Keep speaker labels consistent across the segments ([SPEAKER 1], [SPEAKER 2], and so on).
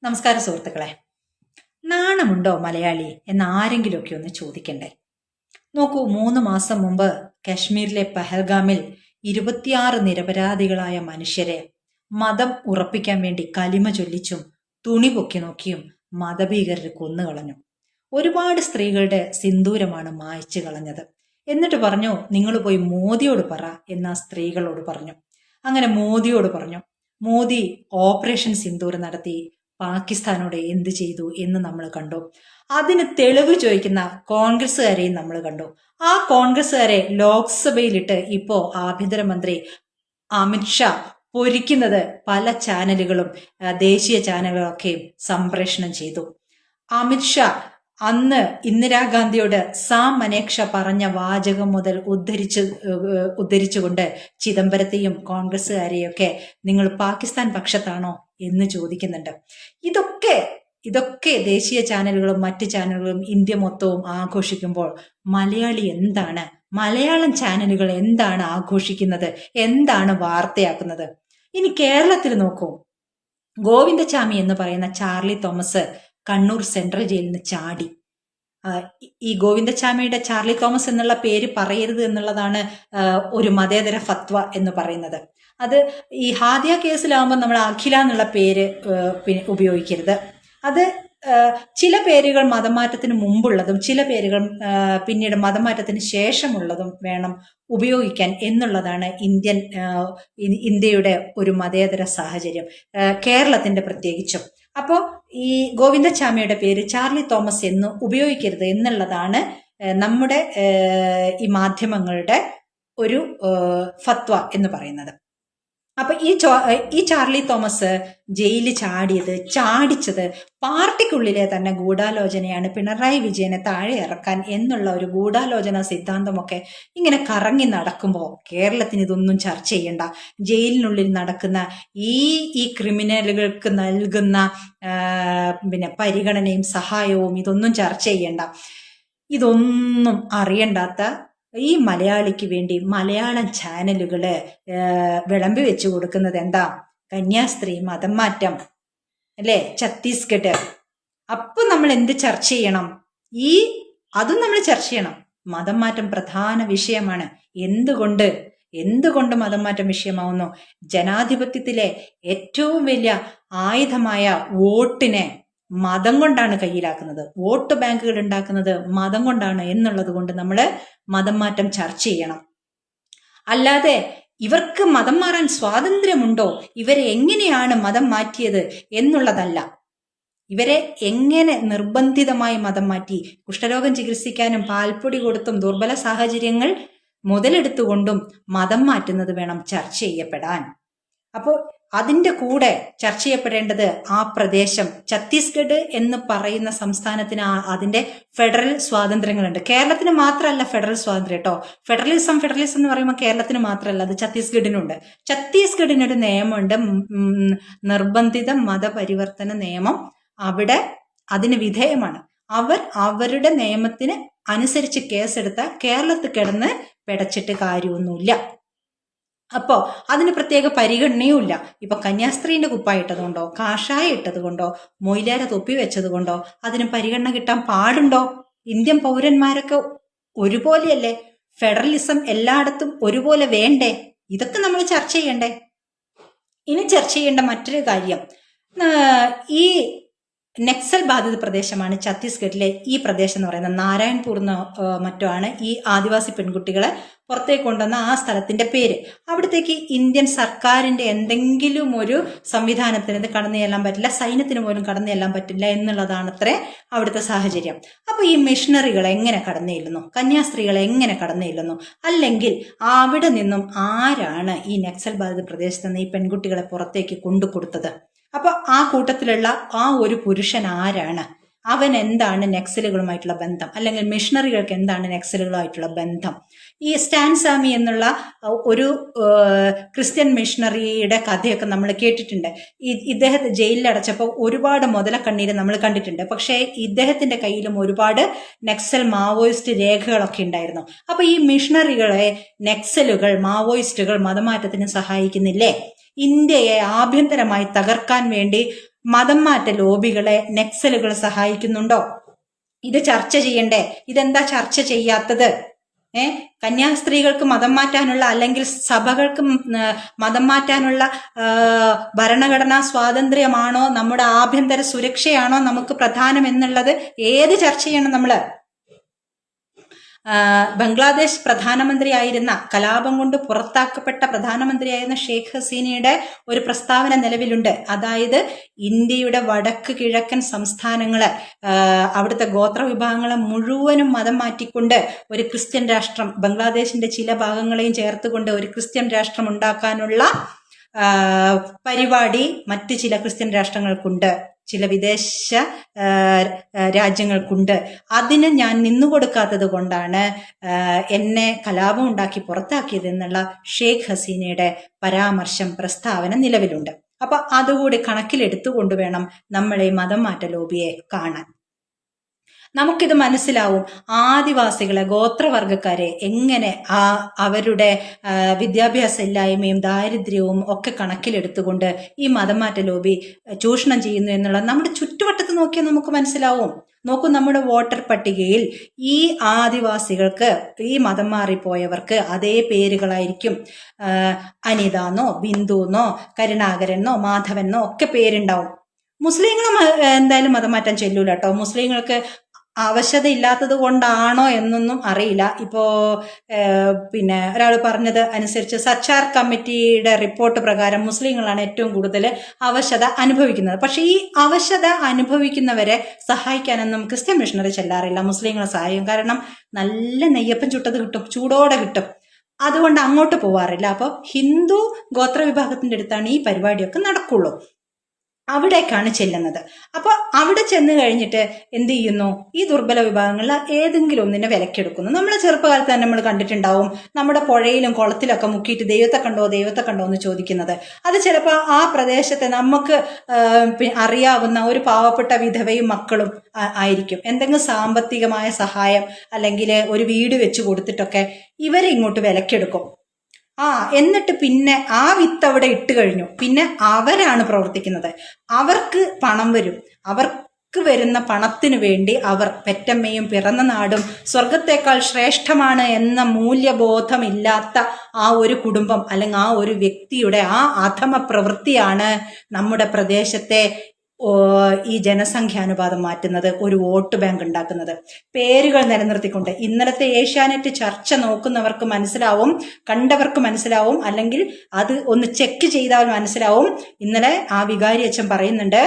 [SPEAKER 1] നമസ്കാരം സുഹൃത്തുക്കളെ. നാണമുണ്ടോ മലയാളി എന്ന് ആരെങ്കിലുമൊക്കെ ഒന്ന് ചോദിക്കണ്ടേ? നോക്കൂ, 3 മാസം മുമ്പ് കശ്മീരിലെ പഹൽഗാമിൽ 26 നിരപരാധികളായ മനുഷ്യരെ മതം ഉറപ്പിക്കാൻ വേണ്ടി കലിമ ചൊല്ലിച്ചും തുണി പൊക്കി നോക്കിയും മതഭീകരർ കൊന്നുകളഞ്ഞു. ഒരുപാട് സ്ത്രീകളുടെ സിന്ദൂരമാണ് മായ്ച്ചു കളഞ്ഞത്. എന്നിട്ട് പറഞ്ഞു, നിങ്ങൾ പോയി മോദിയോട് പറ എന്ന് ആ സ്ത്രീകളോട് പറഞ്ഞു. അങ്ങനെ മോദിയോട് പറഞ്ഞു. മോദി ഓപ്പറേഷൻ സിന്ദൂർ നടത്തി പാകിസ്ഥാനോട് എന്ത് ചെയ്തു എന്ന് നമ്മൾ കണ്ടു. അതിന് തെളിവ് ചോദിക്കുന്ന കോൺഗ്രസ്സുകാരെയും നമ്മൾ കണ്ടു. ആ കോൺഗ്രസ്സുകാരെ ലോക്സഭയിലിട്ട് ഇപ്പോ ആഭ്യന്തരമന്ത്രി അമിത്ഷാ പൊരിക്കുന്നത് പല ചാനലുകളും ദേശീയ ചാനലുകളൊക്കെ സംപ്രേഷണം ചെയ്തു. അമിത്ഷാ അന്ന് ഇന്ദിരാഗാന്ധിയോട് സാം മനേക്ഷ പറഞ്ഞ വാചകം മുതൽ ഉദ്ധരിച്ചുകൊണ്ട് ചിദംബരത്തെയും കോൺഗ്രസ്സുകാരെയൊക്കെ നിങ്ങൾ പാകിസ്ഥാൻ പക്ഷത്താണോ എന്ന് ചോദിക്കുന്നുണ്ട്. ഇതൊക്കെ ദേശീയ ചാനലുകളും മറ്റ് ചാനലുകളും ഇന്ത്യ മൊത്തവും ആഘോഷിക്കുമ്പോൾ മലയാളി എന്താണ്, മലയാളം ചാനലുകൾ എന്താണ് ആഘോഷിക്കുന്നത്, എന്താണ് വാർത്തയാക്കുന്നത്? ഇനി കേരളത്തിൽ നോക്കൂ, ഗോവിന്ദചാമി എന്ന് പറയുന്ന ചാർലി തോമസ് കണ്ണൂർ സെൻട്രൽ ജയിലിൽ നിന്ന് ചാടി. ഈ ഗോവിന്ദചാമിയുടെ ചാർലി തോമസ് എന്നുള്ള പേര് പറയരുത് എന്നുള്ളതാണ് ഒരു മതേതര ഫത്വ എന്ന് പറയുന്നത്. അത് ഈ ഹാദിയ കേസിലാവുമ്പോൾ നമ്മൾ അഖില എന്നുള്ള പേര് ഉപയോഗിക്കരുത്. അത് ചില പേരുകൾ മതമാറ്റത്തിന് മുമ്പുള്ളതും ചില പേരുകൾ പിന്നീട് മതമാറ്റത്തിന് ശേഷമുള്ളതും വേണം ഉപയോഗിക്കാൻ എന്നുള്ളതാണ് ഇന്ത്യയുടെ ഒരു മതേതര സാഹചര്യം, കേരളത്തിന്റെ പ്രത്യേകിച്ചും. അപ്പോൾ ഈ ഗോവിന്ദചാമിയുടെ പേര് ചാർലി തോമസ് എന്ന് ഉപയോഗിക്കരുത് എന്നുള്ളതാണ് നമ്മുടെ ഈ മാധ്യമങ്ങളുടെ ഒരു ഫത്വ എന്ന് പറയുന്നത്. അപ്പൊ ഈ ചാർലി തോമസ് ജയിലിൽ ചാടിച്ചത് പാർട്ടിക്കുള്ളിലെ തന്നെ ഗൂഢാലോചനയാണ്, പിണറായി വിജയനെ താഴെ ഇറക്കാൻ എന്നുള്ള ഒരു ഗൂഢാലോചന സിദ്ധാന്തമൊക്കെ ഇങ്ങനെ കറങ്ങി നടക്കുമ്പോൾ കേരളത്തിന് ഇതൊന്നും ചർച്ച ചെയ്യണ്ട. ജയിലിനുള്ളിൽ നടക്കുന്ന ഈ ക്രിമിനലുകൾക്ക് നൽകുന്ന പരിഗണനയും സഹായവും ഇതൊന്നും ചർച്ച ചെയ്യണ്ട. ഇതൊന്നും അറിയണ്ടാത്ത ഈ മലയാളിക്ക് വേണ്ടി മലയാളം ചാനലുകള് വിളമ്പി വെച്ചു കൊടുക്കുന്നത് എന്താ? കന്യാസ്ത്രീ, മതം മാറ്റം, അല്ലെ, ഛത്തീസ്ഗഡ്. അപ്പൊ നമ്മൾ എന്ത് ചർച്ച ചെയ്യണം? അതും നമ്മൾ ചർച്ച ചെയ്യണം. മതം മാറ്റം പ്രധാന വിഷയമാണ്. എന്തുകൊണ്ട് മതം മാറ്റം വിഷയമാവുന്നു? ജനാധിപത്യത്തിലെ ഏറ്റവും വലിയ ആയുധമായ വോട്ടിനെ മതം കൊണ്ടാണ് കയ്യിലാക്കുന്നത്. വോട്ട് ബാങ്കുകൾ ഉണ്ടാക്കുന്നത് മതം കൊണ്ടാണ് എന്നുള്ളത് കൊണ്ട് നമ്മൾ മതം മാറ്റം ചർച്ച ചെയ്യണം. അല്ലാതെ ഇവർക്ക് മതം മാറാൻ സ്വാതന്ത്ര്യമുണ്ടോ, ഇവരെ എങ്ങനെയാണ് മതം മാറ്റിയത് എന്നുള്ളതല്ല. ഇവരെ എങ്ങനെ നിർബന്ധിതമായി മതം മാറ്റി, കുഷ്ഠരോഗം ചികിത്സിക്കാനും പാൽപ്പൊടി കൊടുത്തും ദുർബല സാഹചര്യങ്ങൾ മുതലെടുത്തുകൊണ്ടും മതം മാറ്റുന്നത് വേണം ചർച്ച ചെയ്യപ്പെടാൻ. അപ്പോൾ അതിൻ്റെ കൂടെ ചർച്ച ചെയ്യപ്പെടേണ്ടത് ആ പ്രദേശം, ഛത്തീസ്ഗഡ് എന്ന് പറയുന്ന സംസ്ഥാനത്തിന് അതിന്റെ ഫെഡറൽ സ്വാതന്ത്ര്യങ്ങളുണ്ട്. കേരളത്തിന് മാത്രമല്ല ഫെഡറൽ സ്വാതന്ത്ര്യം കേട്ടോ. ഫെഡറലിസം എന്ന് പറയുമ്പോൾ കേരളത്തിന് മാത്രമല്ല, അത് ഛത്തീസ്ഗഡിനുണ്ട്. ഛത്തീസ്ഗഡിനൊരു നിയമമുണ്ട്, നിർബന്ധിത മതപരിവർത്തന നിയമം. അവിടെ അതിന് വിധേയമാണ്. അവരുടെ നിയമത്തിന് അനുസരിച്ച് കേസെടുത്ത കേരളത്തിൽ കിടന്ന് പിടച്ചിട്ട് കാര്യമൊന്നുമില്ല. അപ്പോ അതിന് പ്രത്യേക പരിഗണനയുമില്ല. ഇപ്പൊ കന്യാസ്ത്രീന്റെ കുപ്പായിട്ടതുകൊണ്ടോ കാഷായ ഇട്ടതുകൊണ്ടോ മൊയിലാര തൊപ്പി വെച്ചത് കൊണ്ടോ അതിന് പരിഗണന കിട്ടാൻ പാടുണ്ടോ? ഇന്ത്യൻ പൗരന്മാരൊക്കെ ഒരുപോലെയല്ലേ? ഫെഡറലിസം എല്ലായിടത്തും ഒരുപോലെ വേണ്ടേ? ഇതൊക്കെ നമ്മൾ ചർച്ച ചെയ്യണ്ടേ? ഇനി ചർച്ച ചെയ്യേണ്ട മറ്റൊരു കാര്യം, ഈ നക്സൽ ബാധിത പ്രദേശമാണ് ഛത്തീസ്ഗഡിലെ ഈ പ്രദേശം എന്ന് പറയുന്നത്. നാരായൺപൂർ മറ്റോ ആണ് ഈ ആദിവാസി പെൺകുട്ടികളെ പുറത്തേക്ക് കൊണ്ടുവന്ന ആ സ്ഥലത്തിന്റെ പേര്. അവിടത്തേക്ക് ഇന്ത്യൻ സർക്കാരിന്റെ എന്തെങ്കിലും ഒരു സംവിധാനത്തിന് കടന്നു ചെല്ലാൻ പറ്റില്ല, സൈന്യത്തിന് പോലും കടന്നു ചെല്ലാൻ പറ്റില്ല എന്നുള്ളതാണ് അത്രേ അവിടുത്തെ സാഹചര്യം. അപ്പൊ ഈ മിഷണറികൾ എങ്ങനെ കടന്നു ചെല്ലുന്നു, കന്യാസ്ത്രീകൾ എങ്ങനെ കടന്നു ചെല്ലുന്നു? അല്ലെങ്കിൽ അവിടെ നിന്നും ആരാണ് ഈ നക്സൽ ബാധിത പ്രദേശത്ത് നിന്ന് ഈ പെൺകുട്ടികളെ പുറത്തേക്ക് കൊണ്ടുകൊടുത്തത്? അപ്പൊ ആ കൂട്ടത്തിലുള്ള ആ ഒരു പുരുഷൻ ആരാണ്? അവൻ എന്താണ് നക്സലുകളുമായിട്ടുള്ള ബന്ധം? അല്ലെങ്കിൽ മിഷണറികൾക്ക് എന്താണ് നക്സലുകളുമായിട്ടുള്ള ബന്ധം? ഈ സ്റ്റാൻ സാമി എന്നുള്ള ഒരു ക്രിസ്ത്യൻ മിഷണറിയുടെ കഥയൊക്കെ നമ്മൾ കേട്ടിട്ടുണ്ട്. ഇദ്ദേഹത്തെ ജയിലിൽ അടച്ചപ്പോൾ ഒരുപാട് മുതലക്കണ്ണീര് നമ്മൾ കണ്ടിട്ടുണ്ട്. പക്ഷേ ഇദ്ദേഹത്തിന്റെ കയ്യിലും ഒരുപാട് നക്സൽ മാവോയിസ്റ്റ് രേഖകളൊക്കെ ഉണ്ടായിരുന്നു. അപ്പൊ ഈ മിഷണറികളെ നക്സലുകൾ, മാവോയിസ്റ്റുകൾ മതമാറ്റത്തിന് സഹായിക്കുന്നില്ലേ? ഇന്ത്യയെ ആഭ്യന്തരമായി തകർക്കാൻ വേണ്ടി മതം മാറ്റ ലോബികളെ നക്സലുകൾ സഹായിക്കുന്നുണ്ടോ? ഇത് ചർച്ച ചെയ്യണ്ടേ? ഇതെന്താ ചർച്ച ചെയ്യാത്തത്? കന്യാസ്ത്രീകൾക്ക് മതം മാറ്റാനുള്ള, അല്ലെങ്കിൽ സഭകൾക്ക് മതം മാറ്റാനുള്ള ഭരണഘടനാ സ്വാതന്ത്ര്യമാണോ, നമ്മുടെ ആഭ്യന്തര സുരക്ഷയാണോ നമുക്ക് പ്രധാനം എന്നുള്ളത് ഏത് ചർച്ച ചെയ്യണം നമ്മള്? ബംഗ്ലാദേശ് പ്രധാനമന്ത്രിയായിരുന്ന, കലാപം കൊണ്ട് പുറത്താക്കപ്പെട്ട പ്രധാനമന്ത്രിയായിരുന്ന ഷെയ്ഖ് ഹസീനയുടെ ഒരു പ്രസ്താവന നിലവിലുണ്ട്. അതായത് ഇന്ത്യയുടെ വടക്ക് കിഴക്കൻ സംസ്ഥാനങ്ങളെ, അവിടുത്തെ ഗോത്ര വിഭാഗങ്ങളെ മുഴുവനും മതം മാറ്റിക്കൊണ്ട് ഒരു ക്രിസ്ത്യൻ രാഷ്ട്രം, ബംഗ്ലാദേശിന്റെ ചില ഭാഗങ്ങളെയും ചേർത്തുകൊണ്ട് ഒരു ക്രിസ്ത്യൻ രാഷ്ട്രം ഉണ്ടാക്കാനുള്ള പരിപാടി മറ്റ് ചില ക്രിസ്ത്യൻ രാഷ്ട്രങ്ങൾക്കുണ്ട്, ചില വിദേശ രാജ്യങ്ങൾക്കുണ്ട്. അതിന് ഞാൻ നിന്നുകൊടുക്കാത്തത് കൊണ്ടാണ് എന്നെ കലാപം ഉണ്ടാക്കി പുറത്താക്കിയത് എന്നുള്ള ഷെയ്ഖ് ഹസീനയുടെ പരാമർശം, പ്രസ്താവന നിലവിലുണ്ട്. അപ്പൊ അതുകൂടി കണക്കിലെടുത്തുകൊണ്ട് വേണം നമ്മൾ ഈ മതം മാറ്റ ലോബിയെ കാണാൻ. നമുക്കിത് മനസ്സിലാവും. ആദിവാസികളെ, ഗോത്രവർഗക്കാരെ എങ്ങനെ അവരുടെ വിദ്യാഭ്യാസ ഇല്ലായ്മയും ദാരിദ്ര്യവും ഒക്കെ കണക്കിലെടുത്തുകൊണ്ട് ഈ മതംമാറ്റ ലോബി ചൂഷണം ചെയ്യുന്നു എന്നുള്ളത് നമ്മുടെ ചുറ്റുവട്ടത്ത് നോക്കിയാൽ നമുക്ക് മനസ്സിലാവും. നോക്കൂ, നമ്മുടെ വോട്ടർ പട്ടികയിൽ ഈ ആദിവാസികൾക്ക്, ഈ മതം മാറിപ്പോയവർക്ക് അതേ പേരുകളായിരിക്കും. അനിതാന്നോ ബിന്ദുന്നോ കരുണാകരനോ മാധവനോ ഒക്കെ പേരുണ്ടാവും. മുസ്ലിങ്ങളും എന്തായാലും മതം മാറ്റാൻ ചെല്ലൂല കേട്ടോ. മുസ്ലിങ്ങൾക്ക് അവശത ഇല്ലാത്തത് കൊണ്ടാണോ എന്നൊന്നും അറിയില്ല. ഇപ്പോ പിന്നെ ഒരാൾ പറഞ്ഞത് അനുസരിച്ച് സച്ചാർ കമ്മിറ്റിയുടെ റിപ്പോർട്ട് പ്രകാരം മുസ്ലിങ്ങളാണ് ഏറ്റവും കൂടുതൽ അവശത അനുഭവിക്കുന്നത്. പക്ഷെ ഈ അവശത അനുഭവിക്കുന്നവരെ സഹായിക്കാനൊന്നും ക്രിസ്ത്യൻ മിഷണറി ചെല്ലാറില്ല മുസ്ലിങ്ങളെ സഹായിക്കും. കാരണം നല്ല നെയ്യപ്പം ചുട്ടത് കിട്ടും, ചൂടോടെ കിട്ടും. അതുകൊണ്ട് അങ്ങോട്ട് പോവാറില്ല. അപ്പോൾ ഹിന്ദു ഗോത്രവിഭാഗത്തിന്റെ അടുത്താണ് ഈ പരിപാടിയൊക്കെ നടക്കുള്ളൂ. അവിടേക്കാണ് ചെല്ലുന്നത്. അപ്പൊ അവിടെ ചെന്ന് കഴിഞ്ഞിട്ട് എന്ത് ചെയ്യുന്നു? ഈ ദുർബല വിഭാഗങ്ങളിൽ ഏതെങ്കിലും ഒന്നിനെ വിലക്കെടുക്കുന്നു. നമ്മളെ ചെറുപ്പകാലത്ത് തന്നെ നമ്മൾ കണ്ടിട്ടുണ്ടാവും, നമ്മുടെ പുഴയിലും കുളത്തിലൊക്കെ മുക്കിയിട്ട് ദൈവത്തെ കണ്ടോ ദൈവത്തെ കണ്ടോ എന്ന് ചോദിക്കുന്നത്. അത് ചിലപ്പോൾ ആ പ്രദേശത്തെ നമുക്ക് അറിയാവുന്ന ഒരു പാവപ്പെട്ട വിധവയും മക്കളും ആയിരിക്കും. എന്തെങ്കിലും സാമ്പത്തികമായ സഹായം അല്ലെങ്കിൽ ഒരു വീട് വെച്ച് കൊടുത്തിട്ടൊക്കെ ഇവരെ ഇങ്ങോട്ട് വിലക്കെടുക്കും. എന്നിട്ട് പിന്നെ ആ വിത്ത് അവിടെ ഇട്ട് കഴിഞ്ഞു. പിന്നെ അവരാണ് പ്രവർത്തിക്കുന്നത്. അവർക്ക് പണം വരും. അവർക്ക് വരുന്ന പണത്തിനു വേണ്ടി അവർ പെറ്റമ്മയും പിറന്ന നാടും സ്വർഗത്തേക്കാൾ ശ്രേഷ്ഠമാണ് എന്ന മൂല്യബോധമില്ലാത്ത ആ ഒരു കുടുംബം അല്ലെങ്കിൽ ആ ഒരു വ്യക്തിയുടെ ആ അധമ പ്രവൃത്തിയാണ് നമ്മുടെ പ്രദേശത്തെ ഈ ജനസംഖ്യാനുപാതം മാറ്റുന്നത്, ഒരു വോട്ട് ബാങ്ക് ഉണ്ടാക്കുന്നത്. പേരുകൾ നിലനിർത്തിക്കൊണ്ട് ഇന്നലത്തെ ഏഷ്യാനെറ്റ് ചർച്ച നോക്കുന്നവർക്ക് മനസ്സിലാവും, കണ്ടവർക്ക് മനസ്സിലാവും, അല്ലെങ്കിൽ അത് ഒന്ന് ചെക്ക് ചെയ്താൽ മനസ്സിലാവും. ഇന്നലെ ആ വികാരി അച്ഛൻ പറയുന്നുണ്ട്,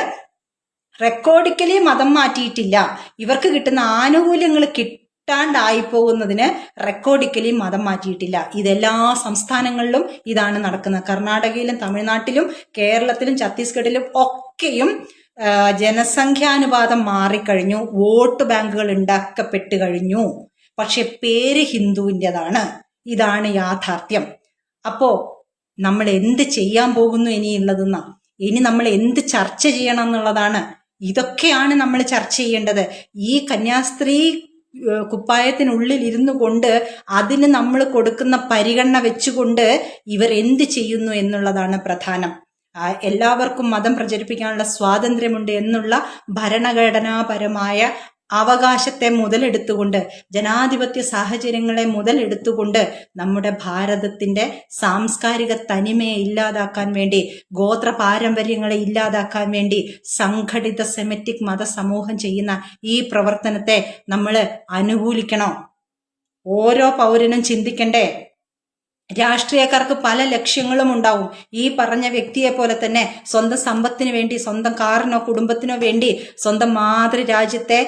[SPEAKER 1] റെക്കോർഡിക്കലി മതം മാറ്റിയിട്ടില്ല, ഇവർക്ക് കിട്ടുന്ന ആനുകൂല്യങ്ങൾ കിട്ടാണ്ടായി പോകുന്നതിന് റെക്കോർഡിക്കലി മതം മാറ്റിയിട്ടില്ല. ഇതെല്ലാ സംസ്ഥാനങ്ങളിലും ഇതാണ് നടക്കുന്നത്. കർണാടകയിലും തമിഴ്നാട്ടിലും കേരളത്തിലും ഛത്തീസ്ഗഡിലും ഒക്കെയും ജനസംഖ്യാനുപാതം മാറിക്കഴിഞ്ഞു, വോട്ട് ബാങ്കുകൾ ഉണ്ടാക്കപ്പെട്ട് കഴിഞ്ഞു. പക്ഷെ പേര് ഹിന്ദുവിൻ്റെതാണ്. ഇതാണ് യാഥാർത്ഥ്യം. അപ്പോ നമ്മൾ എന്ത് ചെയ്യാൻ പോകുന്നു ഇനിയുള്ളതെന്നാ, ഇനി നമ്മൾ എന്ത് ചർച്ച ചെയ്യണം എന്നുള്ളതാണ്. ഇതൊക്കെയാണ് നമ്മൾ ചർച്ച ചെയ്യേണ്ടത്. ഈ കന്യാസ്ത്രീ കുപ്പായത്തിനുള്ളിൽ ഇരുന്നു കൊണ്ട് അതിന് നമ്മൾ കൊടുക്കുന്ന പരിഗണന വെച്ചുകൊണ്ട് ഇവർ എന്ത് ചെയ്യുന്നു എന്നുള്ളതാണ് പ്രധാനം. എല്ലാവർക്കും മതം പ്രചരിപ്പിക്കാനുള്ള സ്വാതന്ത്ര്യമുണ്ട് എന്നുള്ള ഭരണഘടനാപരമായ അവകാശത്തെ മുതലെടുത്തുകൊണ്ട്, ജനാധിപത്യ സാഹചര്യങ്ങളെ മുതലെടുത്തുകൊണ്ട് നമ്മുടെ ഭാരതത്തിന്റെ സാംസ്കാരിക തനിമയെ ഇല്ലാതാക്കാൻ വേണ്ടി, ഗോത്ര പാരമ്പര്യങ്ങളെ ഇല്ലാതാക്കാൻ വേണ്ടി സംഘടിത സെമിറ്റിക് മതസമൂഹം ചെയ്യുന്ന ഈ പ്രവർത്തനത്തെ നമ്മൾ അനുകൂലിക്കണം. ഓരോ പൗരനും ചിന്തിക്കണ്ടേ? രാഷ്ട്രീയക്കാർക്ക് പല ലക്ഷ്യങ്ങളും ഉണ്ടാവും. ഈ പറഞ്ഞ വ്യക്തിയെ പോലെ തന്നെ സ്വന്തം സമ്പത്തിന് വേണ്ടി, സ്വന്തം കാറിനോ കുടുംബത്തിനോ വേണ്ടി സ്വന്തം മാതൃരാജ്യത്തെ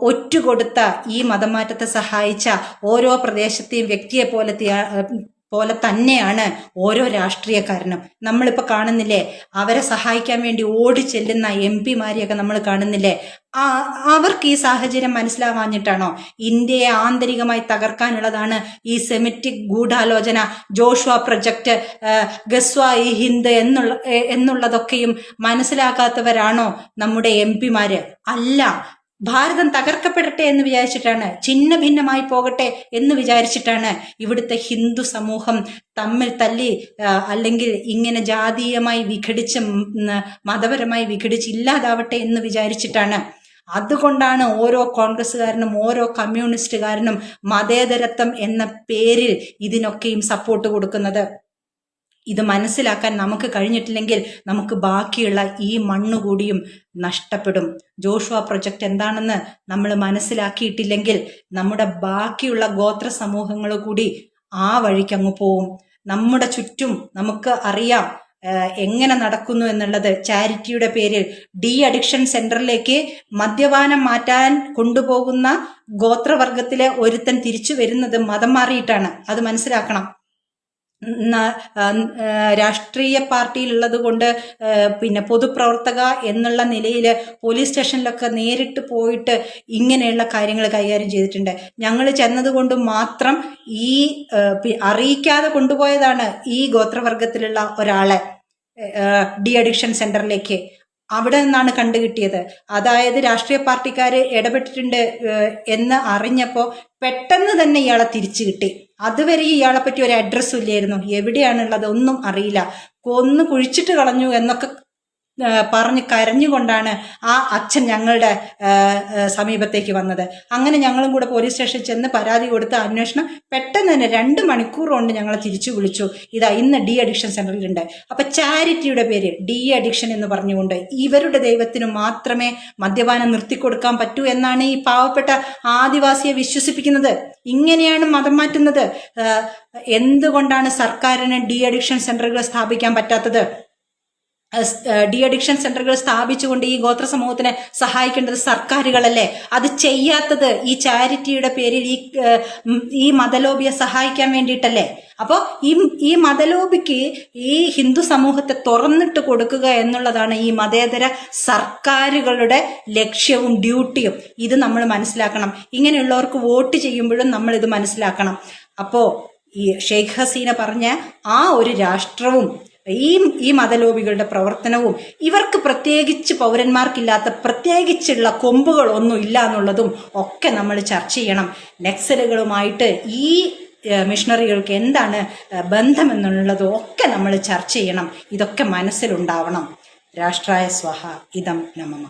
[SPEAKER 1] ഒറ്റുകൊടുത്ത, ഈ മതമാറ്റത്തെ സഹായിച്ച ഓരോ പ്രദേശത്തെയും വ്യക്തിയെ പോലെ തന്നെയാണ് ഓരോ രാഷ്ട്രീയക്കാരനും. നമ്മളിപ്പോ കാണുന്നില്ലേ, അവരെ സഹായിക്കാൻ വേണ്ടി ഓടി ചെല്ലുന്ന MP-മാരെയൊക്കെ നമ്മൾ കാണുന്നില്ലേ? അവർക്ക് ഈ സാഹചര്യം മനസ്സിലാവാഞ്ഞിട്ടാണോ? ഇന്ത്യയെ ആന്തരികമായി തകർക്കാനുള്ളതാണ് ഈ സെമിറ്റിക് ഗൂഢാലോചന, ജോഷുവ പ്രൊജക്ട്, ഗസ്വ ഇ ഹിന്ദ് എന്നുള്ളതൊക്കെയും മനസ്സിലാക്കാത്തവരാണോ നമ്മുടെ MP-മാര്? അല്ല. ഭാരതം തകർക്കപ്പെടട്ടെ എന്ന് വിചാരിച്ചിട്ടാണ്, ഛിന്ന ഭിന്നമായി പോകട്ടെ എന്ന് വിചാരിച്ചിട്ടാണ് ഇവിടുത്തെ ഹിന്ദു സമൂഹം തമ്മിൽ തല്ലി അല്ലെങ്കിൽ ഇങ്ങനെ ജാതീയമായി വിഘടിച്ച് മതപരമായി വിഘടിച്ച് ഇല്ലാതാവട്ടെ എന്ന് വിചാരിച്ചിട്ടാണ്. അതുകൊണ്ടാണ് ഓരോ കോൺഗ്രസ്സുകാരനും ഓരോ കമ്മ്യൂണിസ്റ്റുകാരനും മതേതരത്വം എന്ന പേരിൽ ഇതിനൊക്കെയും സപ്പോർട്ട് കൊടുക്കുന്നത്. ഇത് മനസ്സിലാക്കാൻ നമുക്ക് കഴിഞ്ഞിട്ടില്ലെങ്കിൽ നമുക്ക് ബാക്കിയുള്ള ഈ മണ്ണുകൂടിയും നഷ്ടപ്പെടും. ജോഷുവ പ്രൊജക്റ്റ് എന്താണെന്ന് നമ്മൾ മനസ്സിലാക്കിയിട്ടില്ലെങ്കിൽ നമ്മുടെ ബാക്കിയുള്ള ഗോത്ര സമൂഹങ്ങൾ കൂടി ആ വഴിക്ക് അങ്ങ് പോവും. നമ്മുടെ ചുറ്റും നമുക്ക് അറിയാം എങ്ങനെ നടക്കുന്നു എന്നുള്ളത്. ചാരിറ്റിയുടെ പേരിൽ ഡി അഡിക്ഷൻ സെന്ററിലേക്ക് മദ്യപാനം മാറ്റാൻ കൊണ്ടുപോകുന്ന ഗോത്രവർഗത്തിലെ ഒരുത്തൻ തിരിച്ചു വരുന്നത് മതം മാറിയിട്ടാണ്. അത് മനസ്സിലാക്കണം. രാഷ്ട്രീയ പാർട്ടിയിലുള്ളത് കൊണ്ട് പിന്നെ പൊതുപ്രവർത്തക എന്നുള്ള നിലയിൽ പോലീസ് സ്റ്റേഷനിലൊക്കെ നേരിട്ട് പോയിട്ട് ഇങ്ങനെയുള്ള കാര്യങ്ങൾ കൈകാര്യം ചെയ്തിട്ടുണ്ട്. ഞങ്ങൾ ചെന്നതുകൊണ്ട് മാത്രം ഈ അറിയിക്കാതെ കൊണ്ടുപോയതാണ് ഈ ഗോത്രവർഗത്തിലുള്ള ഒരാളെ ഡി അഡിക്ഷൻ സെന്ററിലേക്ക്. അവിടെ നിന്നാണ് കണ്ടുകിട്ടിയത്. അതായത് രാഷ്ട്രീയ പാർട്ടിക്കാർ ഇടപെട്ടിട്ടുണ്ട് എന്ന് അറിഞ്ഞപ്പോൾ പെട്ടെന്ന് തന്നെ ഇയാളെ തിരിച്ചു കിട്ടി. അതുവരെ ഇയാളെ പറ്റി ഒരു അഡ്രസ്സും ഇല്ലായിരുന്നു, എവിടെയാണുള്ളത് ഒന്നും അറിയില്ല. കൊന്നു കുഴിച്ചിട്ട് കളഞ്ഞു എന്നൊക്കെ പറഞ്ഞ് കരഞ്ഞുകൊണ്ടാണ് ആ അച്ഛൻ ഞങ്ങളുടെ സമീപത്തേക്ക് വന്നത്. അങ്ങനെ ഞങ്ങളും കൂടെ പോലീസ് സ്റ്റേഷനിൽ ചെന്ന് പരാതി കൊടുത്ത് അന്വേഷണം പെട്ടെന്ന് തന്നെ 2 മണിക്കൂർ കൊണ്ട് ഞങ്ങളെ തിരിച്ചു വിളിച്ചു. ഇതാ ഇന്ന് ഡി അഡിക്ഷൻ സെന്ററിലുണ്ട്. അപ്പൊ ചാരിറ്റിയുടെ പേര് ഡി അഡിക്ഷൻ എന്ന് പറഞ്ഞുകൊണ്ട് ഇവരുടെ ദൈവത്തിന് മാത്രമേ മദ്യപാനം നിർത്തിക്കൊടുക്കാൻ പറ്റൂ എന്നാണ് ഈ പാവപ്പെട്ട ആദിവാസിയെ വിശ്വസിപ്പിക്കുന്നത്. ഇങ്ങനെയാണ് മതം മാറ്റുന്നത്. എന്തുകൊണ്ടാണ് സർക്കാരിന് ഡി അഡിക്ഷൻ സെന്ററുകൾ സ്ഥാപിക്കാൻ പറ്റാത്തത്? ഡി അഡിക്ഷൻ സെന്ററുകൾ സ്ഥാപിച്ചുകൊണ്ട് ഈ ഗോത്ര സമൂഹത്തിനെ സഹായിക്കേണ്ടത് സർക്കാരുകളല്ലേ? അത് ചെയ്യാത്തത് ഈ ചാരിറ്റിയുടെ പേരിൽ ഈ മതലോബിയെ സഹായിക്കാൻ വേണ്ടിയിട്ടല്ലേ? അപ്പോൾ ഈ മതലോബിക്ക് ഈ ഹിന്ദു സമൂഹത്തെ തുറന്നിട്ട് കൊടുക്കുക എന്നുള്ളതാണ് ഈ മതേതര സർക്കാരുകളുടെ ലക്ഷ്യവും ഡ്യൂട്ടിയും. ഇത് നമ്മൾ മനസ്സിലാക്കണം. ഇങ്ങനെയുള്ളവർക്ക് വോട്ട് ചെയ്യുമ്പോഴും നമ്മൾ ഇത് മനസ്സിലാക്കണം. അപ്പോൾ ഈ ഷെയ്ഖ് ഹസീന പറഞ്ഞ ആ ഒരു രാഷ്ട്രവും ഈ മതലോബികളുടെ പ്രവർത്തനവും ഇവർക്ക് പ്രത്യേകിച്ച് പൗരന്മാർക്കില്ലാത്ത പ്രത്യേകിച്ചുള്ള കൊമ്പുകളൊന്നും ഇല്ല എന്നുള്ളതും ഒക്കെ നമ്മൾ ചർച്ച ചെയ്യണം. നക്സലുകളുമായിട്ട് ഈ മിഷണറികൾക്ക് എന്താണ് ബന്ധമെന്നുള്ളതും ഒക്കെ നമ്മൾ ചർച്ച ചെയ്യണം. ഇതൊക്കെ മനസ്സിലുണ്ടാവണം. രാഷ്ട്രായ സ്വഹ ഇദം നമഃ.